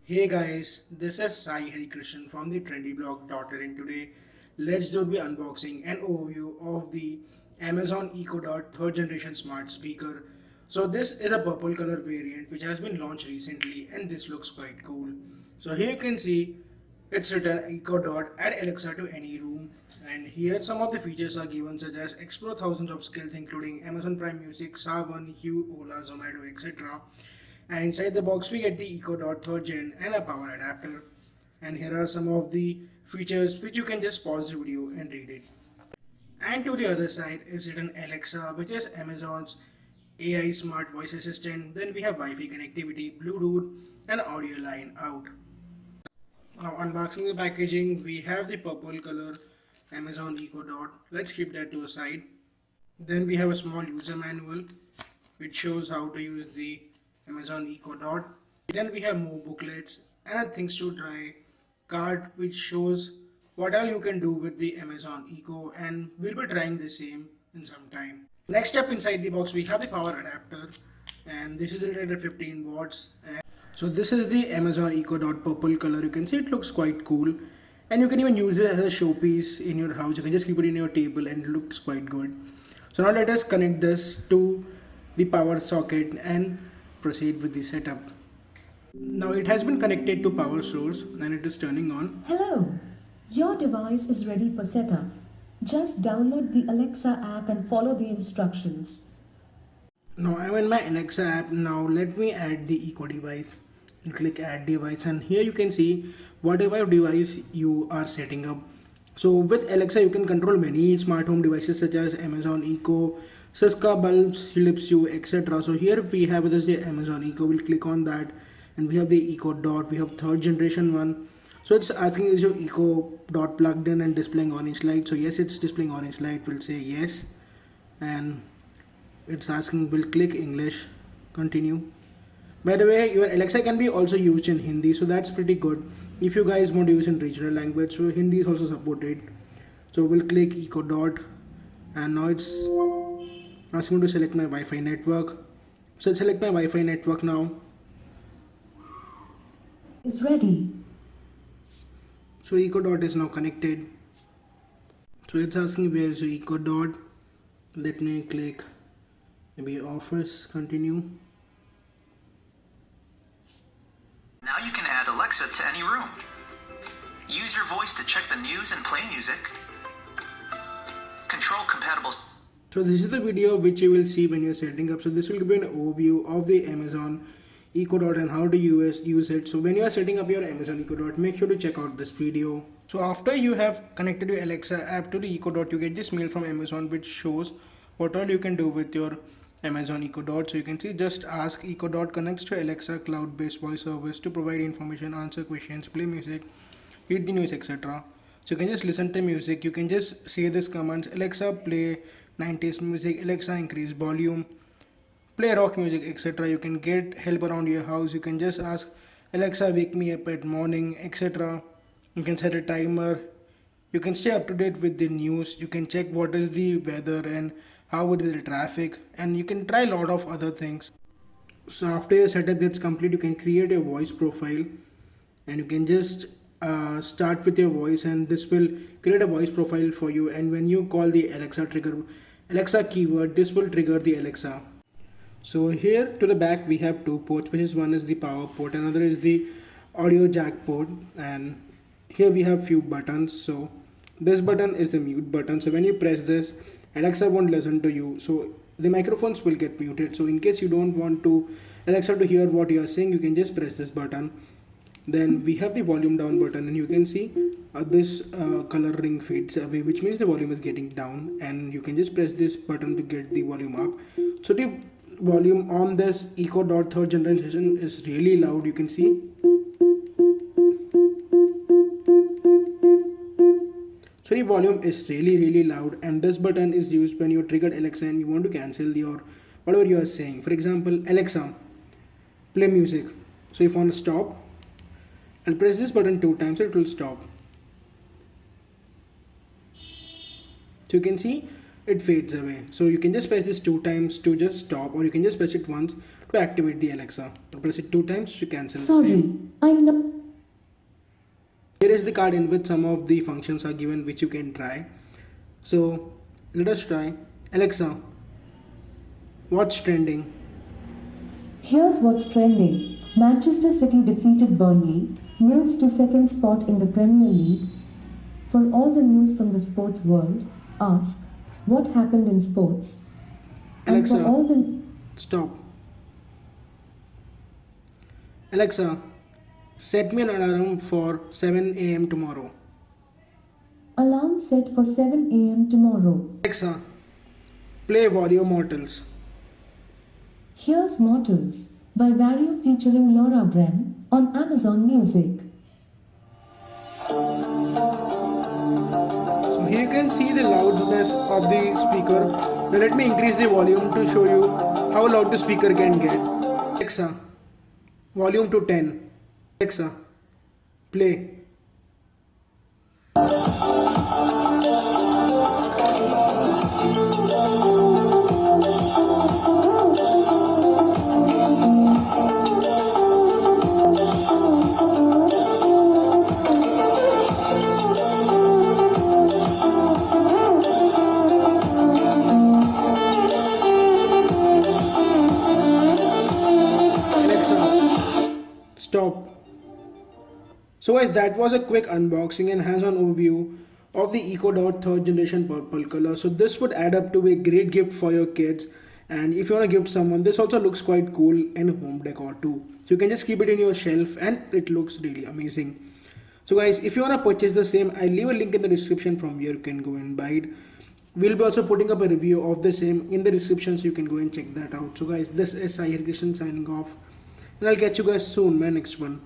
Hey guys, this is Sai Hari Krishnan from the Trendy blog Daughter, and today let's do the unboxing and overview of the Amazon Echo Dot third generation smart speaker. So this is a purple color variant which has been launched recently, and this looks quite cool. So here you can see it's written Echo Dot, add Alexa to any room, and here some of the features are given such as explore thousands of skills including Amazon Prime Music, Saban, Hue, Ola, Zomato, etc. And inside the box we get the Echo Dot 3rd Gen and a power adapter. And here are some of the features which you can just pause the video and read it. And to the other side is written Alexa, which is Amazon's AI smart voice assistant. Then we have Wi-Fi connectivity, Bluetooth and audio line out. Now unboxing the packaging, we have the purple color Amazon Echo Dot. Let's keep that to a side. Then we have a small user manual which shows how to use the Amazon Echo Dot. Then we have more booklets and a things to try card which shows what all you can do with the Amazon Echo, and we'll be trying the same in some time. Next up inside the box we have the power adapter, and this is rated at 15 watts. And so this is the Amazon Echo Dot purple color. You can see it looks quite cool, and you can even use it as a showpiece in your house. You can just keep it in your table and it looks quite good. So now let us connect this to the power socket and proceed with the setup. Now it has been connected to power source and it is turning on. Hello, your device is ready for setup. Just download the Alexa app and follow the instructions. Now I'm in my Alexa app. Now let me add the Echo device. You click add device and here you can see whatever device you are setting up. So with Alexa you can control many smart home devices such as Amazon Echo, Siska bulbs, Philips Hue, etc. So here we have this the Amazon Echo. We'll click on that and we have the Echo Dot. We have third generation one. So it's asking is your Echo Dot plugged in and displaying orange light. So yes, it's displaying orange light. We'll say yes, and it's asking we'll click English, continue. By the way, your Alexa can be also used in Hindi, so that's pretty good. If you guys want to use in regional language, so Hindi is also supported. So we'll click Echo Dot, and now it's asking me to select my Wi-Fi network. So select my Wi-Fi network now. Is ready. So Echo Dot is now connected. So it's asking where is your Echo Dot. Let me click maybe Office, continue. Now you can add Alexa to any room. Use your voice to check the news and play music. Control compatible. So this is the video which you will see when you're setting up. So this will give you an overview of the Amazon Echo Dot and how to use it. So when you are setting up your Amazon Echo Dot, make sure to check out this video. So after you have connected your Alexa app to the Echo Dot, you get this mail from Amazon which shows what all you can do with your Amazon Echo Dot. So you can see just ask Echo Dot connects to Alexa cloud-based voice service to provide information, answer questions, play music, read the news, etc. So you can just listen to music. You can just say this commands: Alexa play 90s music, Alexa increase volume, play rock music, etc. You can get help around your house. You can just ask Alexa wake me up at morning, etc. You can set a timer. You can stay up to date with the news. You can check what is the weather and how would be the traffic, and you can try a lot of other things. So after your setup gets complete, you can create a voice profile, and you can just start with your voice, and this will create a voice profile for you. And when you call the Alexa keyword, this will trigger the Alexa. So here to the back we have two ports, which is one is the power port, another is the audio jack port, and here we have few buttons. So this button is the mute button. So when you press this, Alexa won't listen to you, so the microphones will get muted. So in case you don't want to Alexa to hear what you are saying, you can just press this button. Then we have the volume down button, and you can see this color ring fades away, which means the volume is getting down, and you can just press this button to get the volume up. So the volume on this Echo Dot third generation is really loud. You can see. So the volume is really loud, and this button is used when you triggered Alexa and you want to cancel your whatever you are saying. For example, Alexa play music. So if you want to stop, I'll press this button 2 times, it will stop. So you can see it fades away. So you can just press this 2 times to just stop, or you can just press it once to activate the Alexa. Press it 2 times to cancel the Sorry, same. I'm not. Here is the card in which some of the functions are given which you can try. So let us try. Alexa, what's trending? Here's what's trending. Manchester City defeated Burnley, moves to second spot in the Premier League. For all the news from the sports world, ask, what happened in sports? And for Alexa, all the... stop. Alexa, set me an alarm for 7 a.m. tomorrow. Alarm set for 7 a.m. tomorrow. Alexa, play Warrior Mortals. Here's Mortals by Vario featuring Laura Brem on Amazon Music. So here you can see the loudness of the speaker. Now let me increase the volume to show you how loud the speaker can get. Alexa, volume to 10. Alexa, play. Stop. So guys, that was a quick unboxing and hands-on overview of the EcoDot 3rd generation purple color. So this would add up to a great gift for your kids, and if you want to gift someone, this also looks quite cool in home decor too. So you can just keep it in your shelf and it looks really amazing. So guys, if you want to purchase the same, I'll leave a link in the description from where you can go and buy it. We'll be also putting up a review of the same in the description, so you can go and check that out. So guys, this is Sai Hari Krishnan signing off, and I'll catch you guys soon in my next one.